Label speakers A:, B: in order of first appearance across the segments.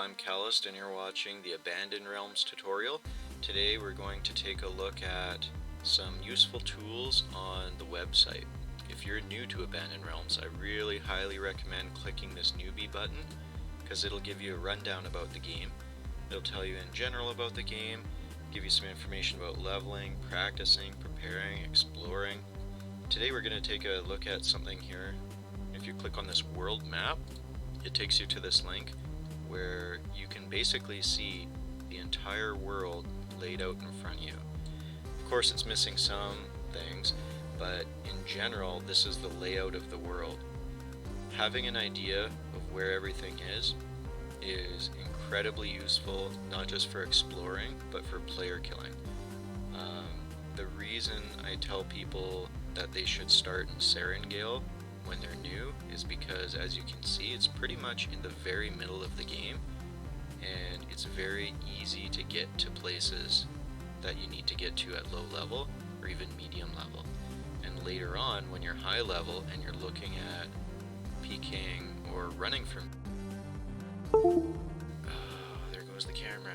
A: I'm Calist and you're watching the Abandoned Realms tutorial. Today we're going to take a look at some useful tools on the website. If you're new to Abandoned Realms, I really highly recommend clicking this newbie button because it'll give you a rundown about the game. It'll tell you in general about the game, give you some information about leveling, practicing, preparing, exploring. Today we're going to take a look at something here. If you click on this world map, it takes you to this link where you can basically see the entire world laid out in front of you. Of course, it's missing some things, but in general, this is the layout of the world. Having an idea of where everything is incredibly useful, not just for exploring, but for player killing. The reason I tell people that they should start in Serengale when they're new is because, as you can see, it's pretty much in the very middle of the game, and it's very easy to get to places that you need to get to at low level or even medium level. And later on, when you're high level and you're looking at peeking or running from there goes the camera.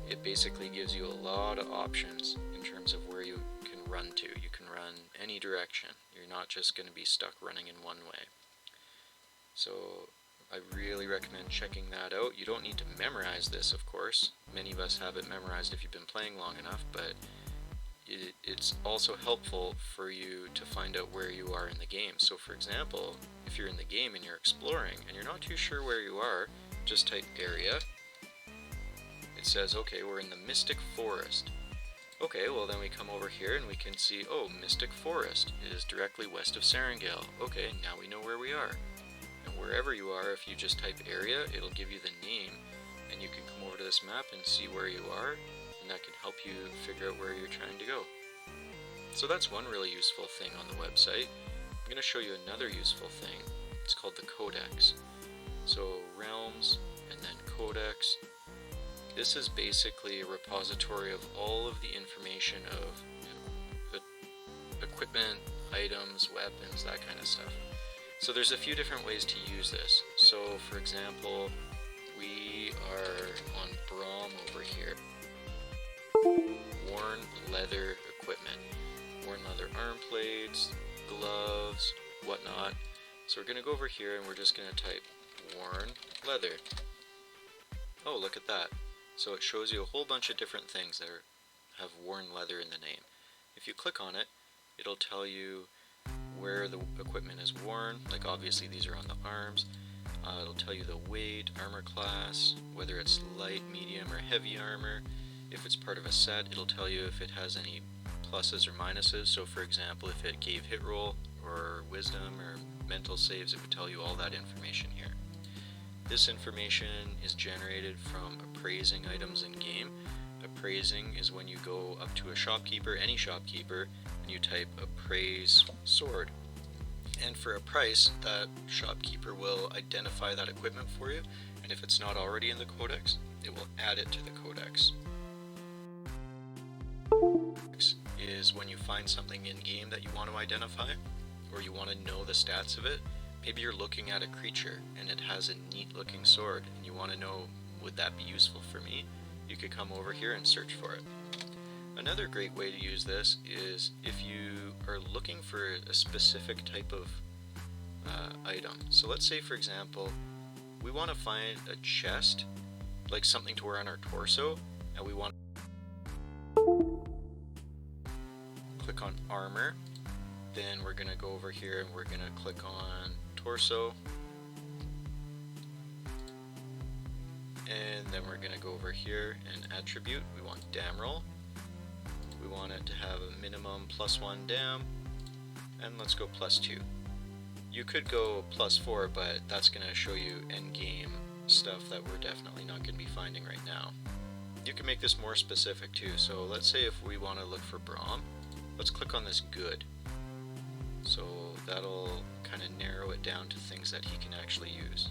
A: It basically gives you a lot of options in terms of where you can run to. You can run any direction. You're not just going to be stuck running in one way. So I really recommend checking that out. You don't need to memorize this, of course. Many of us have it memorized if you've been playing long enough, but it's also helpful for you to find out where you are in the game. So for example, if you're in the game and you're exploring and you're not too sure where you are, just type area. It says, okay, we're in the Mystic Forest. Okay, well then we come over here and we can see, oh, Mystic Forest is directly west of Serengale. Okay, now we know where we are. And wherever you are, if you just type area, it'll give you the name, and you can come over to this map and see where you are, and that can help you figure out where you're trying to go. So that's one really useful thing on the website. I'm going to show you another useful thing. It's called the Codex. So Realms, and then Codex. This is basically a repository of all of the information of equipment, items, weapons, that kind of stuff. So there's a few different ways to use this. So for example, we are on Braum over here. Worn leather equipment. Worn leather arm plates, gloves, whatnot. So we're going to go over here and we're just going to type worn leather. Oh, look at that. So it shows you a whole bunch of different things that have worn leather in the name. If you click on it, it'll tell you where the equipment is worn. Like obviously these are on the arms. It'll tell you the weight, armor class, whether it's light, medium, or heavy armor. If it's part of a set, it'll tell you if it has any pluses or minuses. So for example, if it gave hit roll or wisdom or mental saves, it would tell you all that information here. This information is generated from appraising items in game. Appraising is when you go up to a shopkeeper, any shopkeeper, and you type appraise sword. And for a price, that shopkeeper will identify that equipment for you, and if it's not already in the codex, it will add it to the codex. Is when you find something in game that you want to identify, or you want to know the stats of it. Maybe you're looking at a creature and it has a neat looking sword and you want to know, would that be useful for me? You could come over here and search for it. Another great way to use this is if you are looking for a specific type of item. So let's say, for example, we want to find a chest, like something to wear on our torso, and we want to click on armor. Then we're going to go over here and we're going to click on torso, and then we're going to go over here and attribute. We want dam roll. We want it to have a minimum +1 dam, and let's go +2. You could go +4, but that's going to show you end game stuff that we're definitely not going to be finding right now. You can make this more specific too. So let's say if we want to look for Braum, let's click on this good. So that'll kind of narrow it down to things that he can actually use.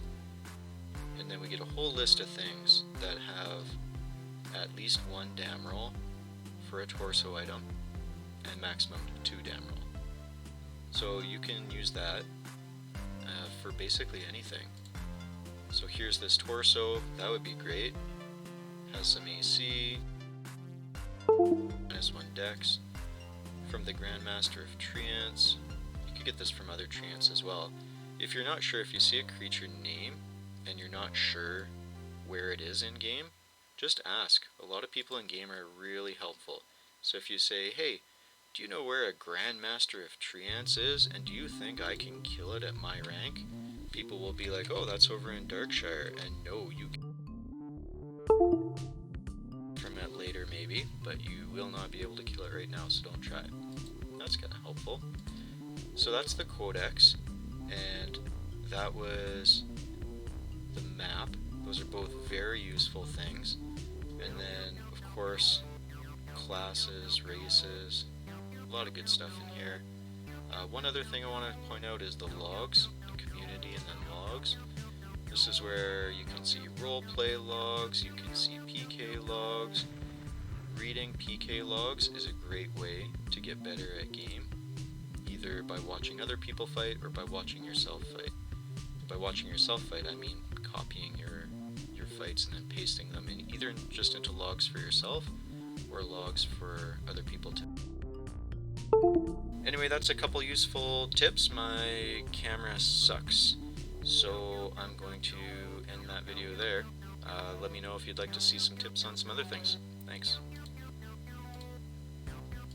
A: And then we get a whole list of things that have at least 1 dam roll for a torso item and maximum 2 dam roll. So you can use that for basically anything. So here's this torso, that would be great. Has some AC, -1 dex. From the Grandmaster of Treants. You could get this from other Treants as well. If you're not sure, if you see a creature name and you're not sure where it is in game, just ask. A lot of people in game are really helpful. So if you say, hey, do you know where a Grandmaster of Treants is, and do you think I can kill it at my rank? People will be like, oh, that's over in Darkshire, and no, you can from it later maybe, but you will not be able to kill it right now, so don't try. That's kind of helpful. So that's the Codex, and that was the map. Those are both very useful things. And then, of course, classes, races, a lot of good stuff in here. One other thing I want to point out is the logs, the community and then logs. This is where you can see roleplay logs, you can see PK logs. Reading PK logs is a great way to get better at game, either by watching other people fight or by watching yourself fight. By watching yourself fight, I mean copying your fights and then pasting them in either just into logs for yourself or logs for other people to. Anyway, that's a couple useful tips. My camera sucks, so I'm going to end that video there. Let me know if you'd like to see some tips on some other things. Thanks.